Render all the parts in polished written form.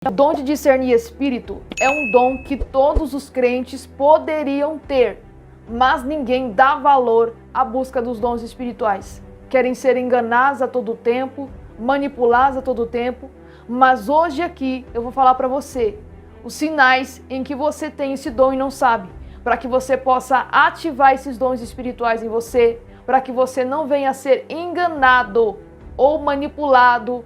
O dom de discernir espírito é um dom que todos os crentes poderiam ter, mas ninguém dá valor à busca dos dons espirituais. Querem ser enganados a todo tempo, manipulados a todo tempo, mas hoje aqui eu vou falar para você os sinais em que você tem esse dom e não sabe, para que você possa ativar esses dons espirituais em você, para que você não venha a ser enganado ou manipulado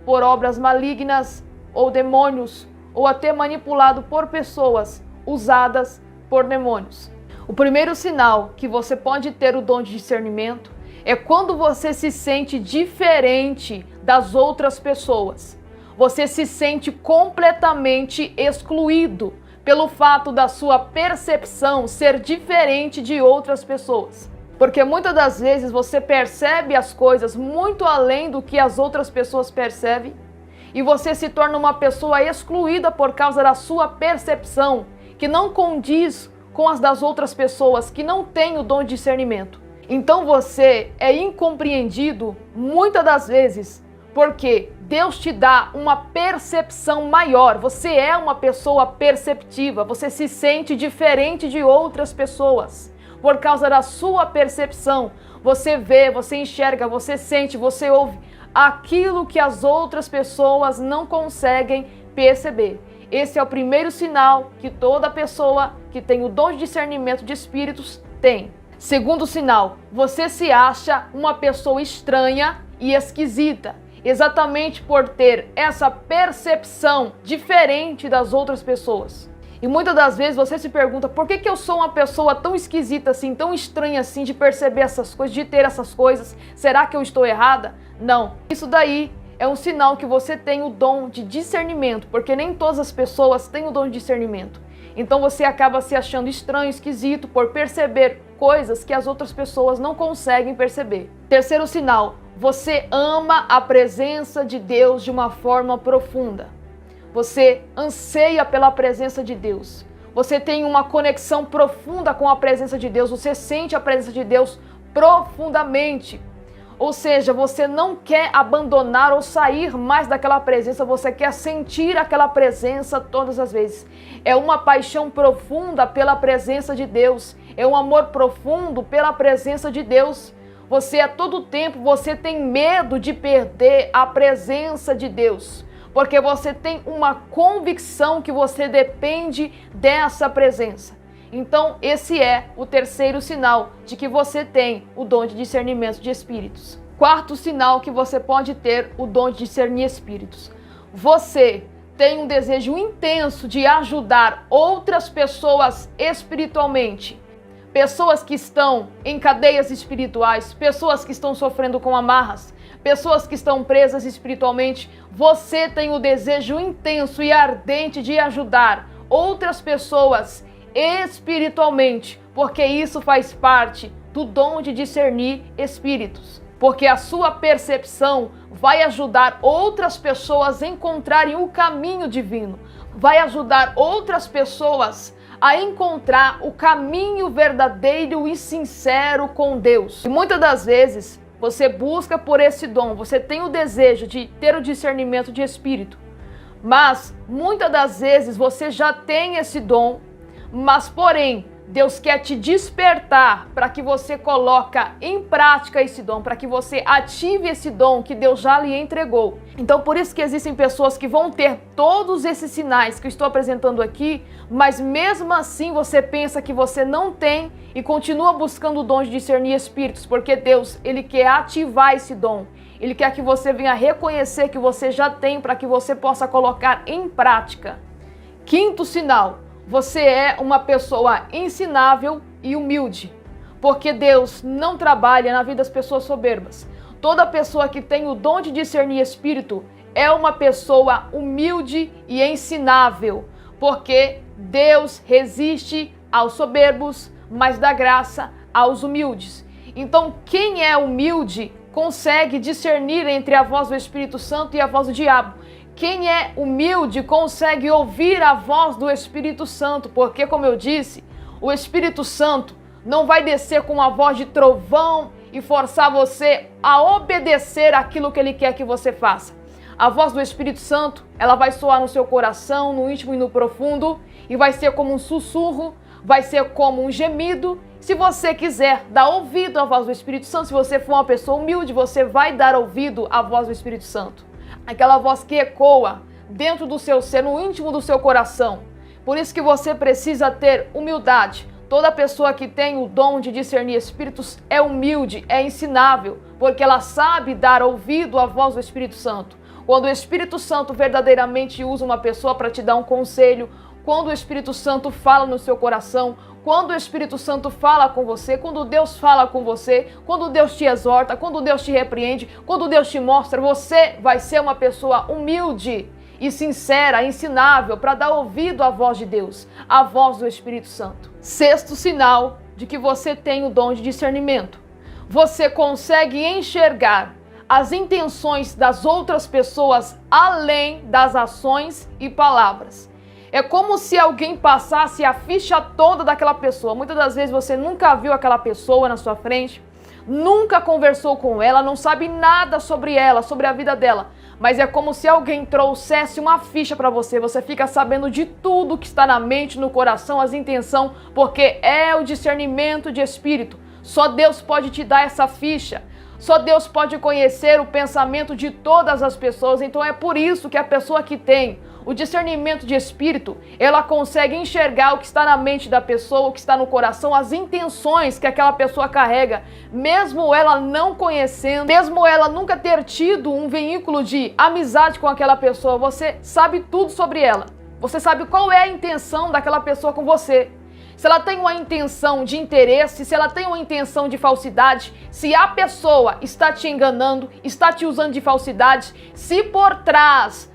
por obras malignas ou demônios, ou até manipulado por pessoas usadas por demônios. O primeiro sinal que você pode ter o dom de discernimento é quando você se sente diferente das outras pessoas. Você se sente completamente excluído pelo fato da sua percepção ser diferente de outras pessoas. Porque muitas das vezes você percebe as coisas muito além do que as outras pessoas percebem, e você se torna uma pessoa excluída por causa da sua percepção, que não condiz com as das outras pessoas que não têm o dom de discernimento. Então você é incompreendido muitas das vezes, porque Deus te dá uma percepção maior. Você é uma pessoa perceptiva, você se sente diferente de outras pessoas. Por causa da sua percepção, você vê, você enxerga, você sente, você ouve aquilo que as outras pessoas não conseguem perceber. Esse é o primeiro sinal que toda pessoa que tem o dom de discernimento de espíritos tem. Segundo sinal, você se acha uma pessoa estranha e esquisita, exatamente por ter essa percepção diferente das outras pessoas. E muitas das vezes você se pergunta, por que eu sou uma pessoa tão esquisita assim, tão estranha assim, de perceber essas coisas, de ter essas coisas? Será que eu estou errada? Não. Isso daí é um sinal que você tem o dom de discernimento, porque nem todas as pessoas têm o dom de discernimento. Então você acaba se achando estranho, esquisito, por perceber coisas que as outras pessoas não conseguem perceber. Terceiro sinal, você ama a presença de Deus de uma forma profunda. Você anseia pela presença de Deus. Você tem uma conexão profunda com a presença de Deus. Você sente a presença de Deus profundamente. Ou seja, você não quer abandonar ou sair mais daquela presença. Você quer sentir aquela presença todas as vezes. É uma paixão profunda pela presença de Deus. É um amor profundo pela presença de Deus. Você a todo tempo, você tem medo de perder a presença de Deus. Porque você tem uma convicção que você depende dessa presença. Então, esse é o terceiro sinal de que você tem o dom de discernimento de espíritos. Quarto sinal que você pode ter o dom de discernir espíritos. Você tem um desejo intenso de ajudar outras pessoas espiritualmente. Pessoas que estão em cadeias espirituais, pessoas que estão sofrendo com amarras, pessoas que estão presas espiritualmente. Você tem o desejo intenso e ardente de ajudar outras pessoas espiritualmente, porque isso faz parte do dom de discernir espíritos. Porque a sua percepção vai ajudar outras pessoas a encontrarem o caminho divino, vai ajudar outras pessoas a encontrar o caminho verdadeiro e sincero com Deus. E muitas das vezes você busca por esse dom, você tem o desejo de ter o discernimento de espírito, mas muitas das vezes você já tem esse dom, mas porém Deus quer te despertar para que você coloque em prática esse dom, para que você ative esse dom que Deus já lhe entregou. Então por isso que existem pessoas que vão ter todos esses sinais que eu estou apresentando aqui, mas mesmo assim você pensa que você não tem e continua buscando o dom de discernir espíritos, porque Deus, Ele quer ativar esse dom. Ele quer que você venha reconhecer que você já tem para que você possa colocar em prática. Quinto sinal. Você é uma pessoa ensinável e humilde, porque Deus não trabalha na vida das pessoas soberbas. Toda pessoa que tem o dom de discernir espírito é uma pessoa humilde e ensinável, porque Deus resiste aos soberbos, mas dá graça aos humildes. Então, quem é humilde consegue discernir entre a voz do Espírito Santo e a voz do diabo. Quem é humilde consegue ouvir a voz do Espírito Santo, porque, como eu disse, o Espírito Santo não vai descer com uma voz de trovão e forçar você a obedecer aquilo que Ele quer que você faça. A voz do Espírito Santo, ela vai soar no seu coração, no íntimo e no profundo, e vai ser como um sussurro, vai ser como um gemido. Se você quiser dar ouvido à voz do Espírito Santo, se você for uma pessoa humilde, você vai dar ouvido à voz do Espírito Santo. Aquela voz que ecoa dentro do seu ser, no íntimo do seu coração. Por isso que você precisa ter humildade. Toda pessoa que tem o dom de discernir espíritos é humilde, é ensinável, porque ela sabe dar ouvido à voz do Espírito Santo. Quando o Espírito Santo verdadeiramente usa uma pessoa para te dar um conselho, quando o Espírito Santo fala no seu coração, quando o Espírito Santo fala com você, quando Deus fala com você, quando Deus te exorta, quando Deus te repreende, quando Deus te mostra, você vai ser uma pessoa humilde e sincera, ensinável, para dar ouvido à voz de Deus, à voz do Espírito Santo. Sexto sinal de que você tem o dom de discernimento. Você consegue enxergar as intenções das outras pessoas além das ações e palavras. É como se alguém passasse a ficha toda daquela pessoa. Muitas das vezes você nunca viu aquela pessoa na sua frente, nunca conversou com ela, não sabe nada sobre ela, sobre a vida dela. Mas é como se alguém trouxesse uma ficha para você. Você fica sabendo de tudo que está na mente, no coração, as intenções, porque é o discernimento de espírito. Só Deus pode te dar essa ficha. Só Deus pode conhecer o pensamento de todas as pessoas. Então é por isso que a pessoa que tem o discernimento de espírito, ela consegue enxergar o que está na mente da pessoa, o que está no coração, as intenções que aquela pessoa carrega, mesmo ela não conhecendo, mesmo ela nunca ter tido um veículo de amizade com aquela pessoa, você sabe tudo sobre ela. Você sabe qual é a intenção daquela pessoa com você. Se ela tem uma intenção de interesse, se ela tem uma intenção de falsidade, se a pessoa está te enganando, está te usando de falsidade, se por trás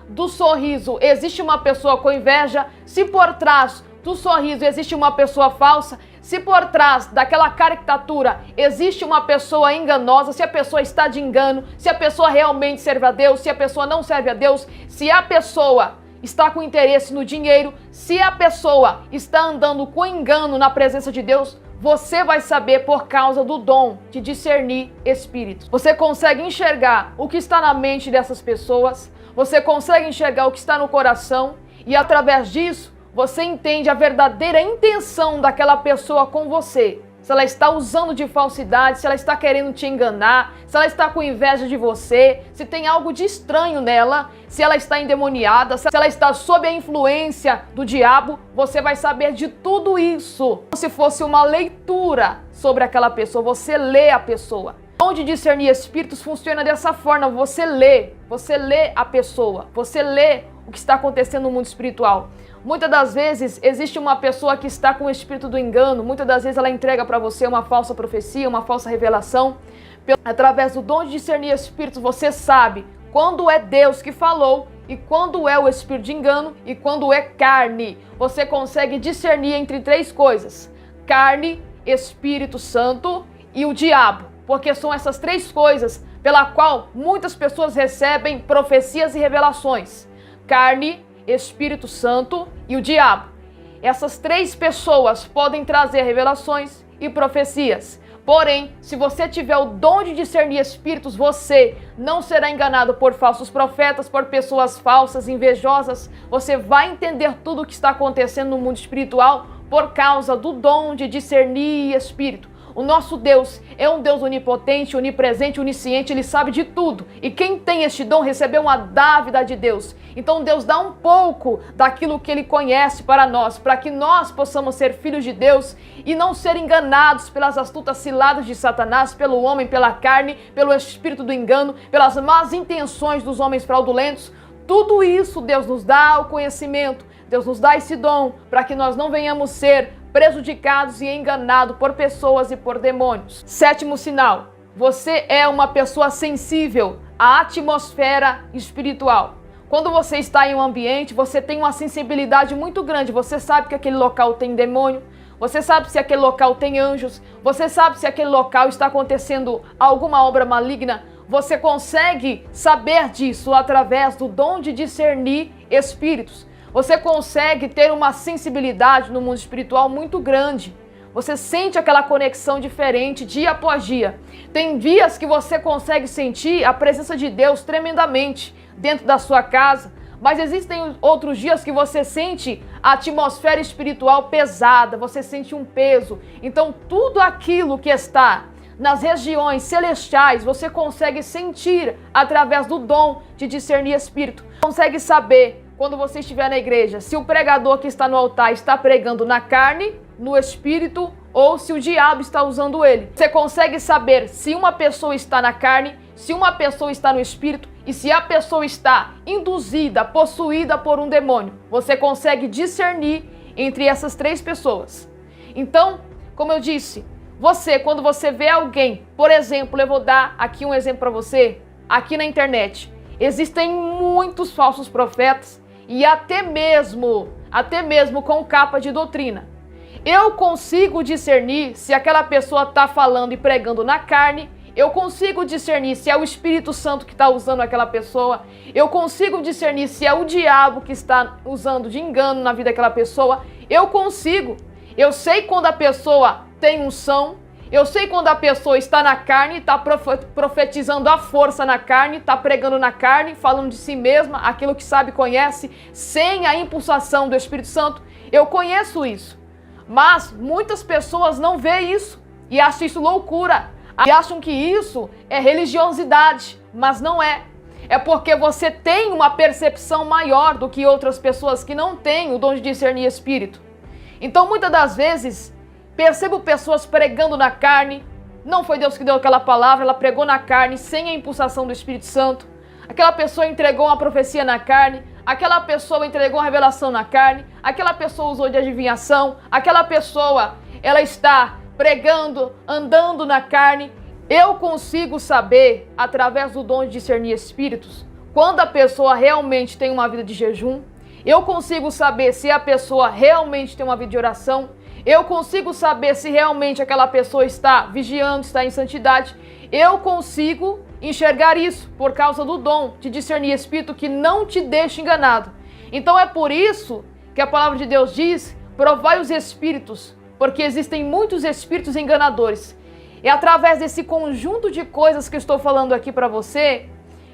do sorriso existe uma pessoa com inveja, se por trás do sorriso existe uma pessoa falsa, se por trás daquela caricatura existe uma pessoa enganosa, se a pessoa está de engano, se a pessoa realmente serve a Deus, se a pessoa não serve a Deus, se a pessoa está com interesse no dinheiro, se a pessoa está andando com engano na presença de Deus, você vai saber por causa do dom de discernir espíritos. Você consegue enxergar o que está na mente dessas pessoas, você consegue enxergar o que está no coração e através disso você entende a verdadeira intenção daquela pessoa com você. Se ela está usando de falsidade, se ela está querendo te enganar, se ela está com inveja de você, se tem algo de estranho nela, se ela está endemoniada, se ela está sob a influência do diabo, você vai saber de tudo isso. Como se fosse uma leitura sobre aquela pessoa, você lê a pessoa. Onde discernir espíritos funciona dessa forma, você lê a pessoa, você lê o que está acontecendo no mundo espiritual. Muitas das vezes existe uma pessoa que está com o espírito do engano, muitas das vezes ela entrega para você uma falsa profecia, uma falsa revelação. Através do dom de discernir espíritos, você sabe quando é Deus que falou e quando é o espírito de engano e quando é carne. Você consegue discernir entre três coisas: carne, Espírito Santo e o diabo. Porque são essas três coisas pela qual muitas pessoas recebem profecias e revelações: carne, Espírito Santo e o diabo. Essas três pessoas podem trazer revelações e profecias. Porém, se você tiver o dom de discernir espíritos, você não será enganado por falsos profetas, por pessoas falsas, invejosas. Você vai entender tudo o que está acontecendo no mundo espiritual por causa do dom de discernir espírito. O nosso Deus é um Deus onipotente, onipresente, onisciente, Ele sabe de tudo. E quem tem este dom recebeu uma dávida de Deus. Então Deus dá um pouco daquilo que Ele conhece para nós, para que nós possamos ser filhos de Deus e não ser enganados pelas astutas ciladas de Satanás, pelo homem, pela carne, pelo espírito do engano, pelas más intenções dos homens fraudulentos. Tudo isso Deus nos dá o conhecimento, Deus nos dá esse dom para que nós não venhamos ser prejudicados e enganados por pessoas e por demônios. Sétimo sinal: você é uma pessoa sensível à atmosfera espiritual. Quando você está em um ambiente, você tem uma sensibilidade muito grande. Você sabe que aquele local tem demônio, você sabe se aquele local tem anjos, você sabe se aquele local está acontecendo alguma obra maligna. Você consegue saber disso através do dom de discernir espíritos. Você consegue ter uma sensibilidade no mundo espiritual muito grande. Você sente aquela conexão diferente dia após dia. Tem dias que você consegue sentir a presença de Deus tremendamente dentro da sua casa, mas existem outros dias que você sente a atmosfera espiritual pesada, você sente um peso. Então tudo aquilo que está nas regiões celestiais, você consegue sentir através do dom de discernir espírito. Consegue saber, quando você estiver na igreja, se o pregador que está no altar está pregando na carne, no espírito, ou se o diabo está usando ele. Você consegue saber se uma pessoa está na carne, se uma pessoa está no espírito e se a pessoa está induzida, possuída por um demônio. Você consegue discernir entre essas três pessoas. Então, como eu disse, quando você vê alguém, por exemplo, eu vou dar aqui um exemplo para você, aqui na internet, existem muitos falsos profetas e até mesmo com capa de doutrina. Eu consigo discernir se aquela pessoa está falando e pregando na carne, eu consigo discernir se é o Espírito Santo que está usando aquela pessoa, eu consigo discernir se é o diabo que está usando de engano na vida daquela pessoa, eu sei quando a pessoa tem unção, eu sei quando a pessoa está na carne, está profetizando a força na carne, está pregando na carne, falando de si mesma, aquilo que sabe e conhece, sem a impulsação do Espírito Santo. Eu conheço isso. Mas muitas pessoas não veem isso e acham isso loucura. E acham que isso é religiosidade, mas não é. É porque você tem uma percepção maior do que outras pessoas que não têm o dom de discernir espírito. Então muitas das vezes percebo pessoas pregando na carne, não foi Deus que deu aquela palavra, ela pregou na carne sem a impulsação do Espírito Santo. Aquela pessoa entregou uma profecia na carne, aquela pessoa entregou uma revelação na carne, aquela pessoa usou de adivinhação, aquela pessoa, ela está pregando, andando na carne. Eu consigo saber, através do dom de discernir espíritos, quando a pessoa realmente tem uma vida de jejum. Eu consigo saber se a pessoa realmente tem uma vida de oração. Eu consigo saber se realmente aquela pessoa está vigiando, está em santidade. Eu consigo enxergar isso por causa do dom de discernir espírito que não te deixa enganado. Então é por isso que a palavra de Deus diz: provai os espíritos, porque existem muitos espíritos enganadores. É através desse conjunto de coisas que eu estou falando aqui para você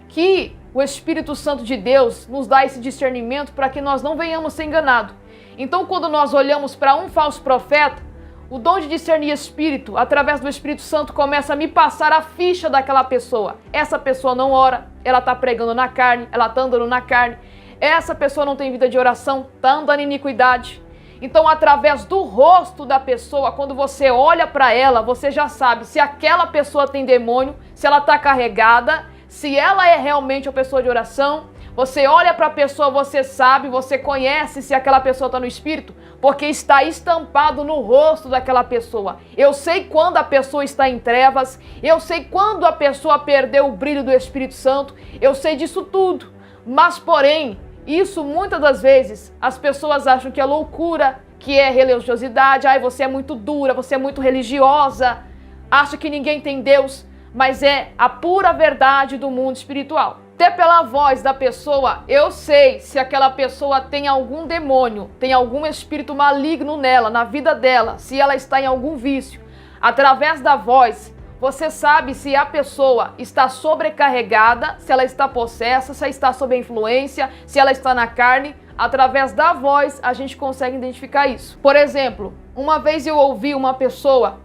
que o Espírito Santo de Deus nos dá esse discernimento para que nós não venhamos ser enganados. Então, quando nós olhamos para um falso profeta, o dom de discernir espírito, através do Espírito Santo, começa a me passar a ficha daquela pessoa. Essa pessoa não ora, ela está pregando na carne, ela está andando na carne. Essa pessoa não tem vida de oração, está andando em iniquidade. Então, através do rosto da pessoa, quando você olha para ela, você já sabe se aquela pessoa tem demônio, se ela está carregada, se ela é realmente uma pessoa de oração. Você olha para a pessoa, você sabe, você conhece se aquela pessoa está no espírito, porque está estampado no rosto daquela pessoa. Eu sei quando a pessoa está em trevas, eu sei quando a pessoa perdeu o brilho do Espírito Santo, eu sei disso tudo. Mas, porém, isso muitas das vezes as pessoas acham que é loucura, que é religiosidade. Ai, você é muito dura, você é muito religiosa, acha que ninguém tem Deus, mas é a pura verdade do mundo espiritual. Até pela voz da pessoa, eu sei se aquela pessoa tem algum demônio, tem algum espírito maligno nela, na vida dela, se ela está em algum vício. Através da voz, você sabe se a pessoa está sobrecarregada, se ela está possessa, se ela está sob influência, se ela está na carne. Através da voz, a gente consegue identificar isso. Por exemplo, uma vez eu ouvi uma pessoa,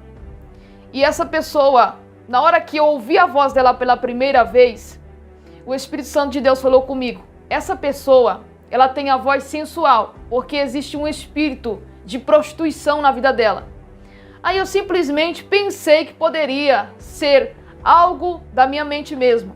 e essa pessoa, na hora que eu ouvi a voz dela pela primeira vez, o Espírito Santo de Deus falou comigo: essa pessoa, ela tem a voz sensual, porque existe um espírito de prostituição na vida dela. Aí eu simplesmente pensei que poderia ser algo da minha mente mesmo.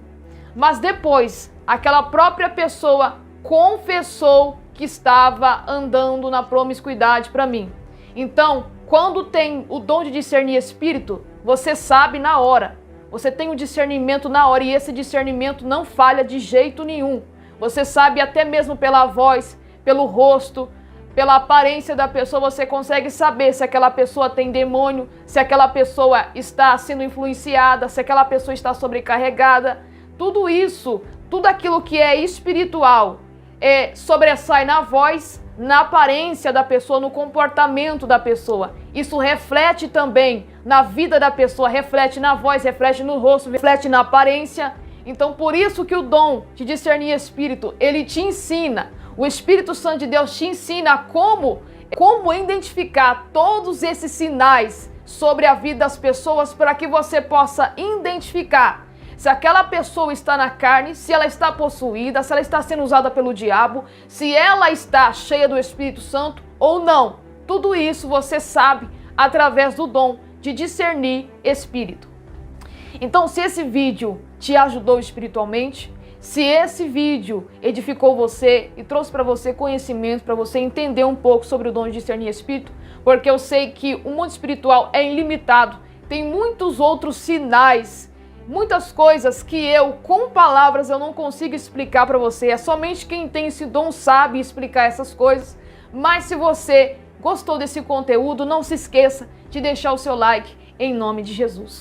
Mas depois, aquela própria pessoa confessou que estava andando na promiscuidade para mim. Então, quando tem o dom de discernir espírito, você sabe na hora. Você tem um discernimento na hora e esse discernimento não falha de jeito nenhum. Você sabe até mesmo pela voz, pelo rosto, pela aparência da pessoa, você consegue saber se aquela pessoa tem demônio, se aquela pessoa está sendo influenciada, se aquela pessoa está sobrecarregada. Tudo isso, tudo aquilo que é espiritual, sobressai na voz, na aparência da pessoa, no comportamento da pessoa. Isso reflete também na vida da pessoa, reflete na voz, reflete no rosto, reflete na aparência. Então, por isso que o dom de discernir espírito, ele te ensina, o Espírito Santo de Deus te ensina como identificar todos esses sinais sobre a vida das pessoas, para que você possa identificar se aquela pessoa está na carne, se ela está possuída, se ela está sendo usada pelo diabo, se ela está cheia do Espírito Santo ou não. Tudo isso você sabe através do dom de discernir espírito. Então, se esse vídeo te ajudou espiritualmente, se esse vídeo edificou você e trouxe para você conhecimento, para você entender um pouco sobre o dom de discernir espírito, porque eu sei que o mundo espiritual é ilimitado, tem muitos outros sinais, muitas coisas que com palavras, eu não consigo explicar para você. É somente quem tem esse dom sabe explicar essas coisas. Mas se você gostou desse conteúdo, não se esqueça de deixar o seu like em nome de Jesus.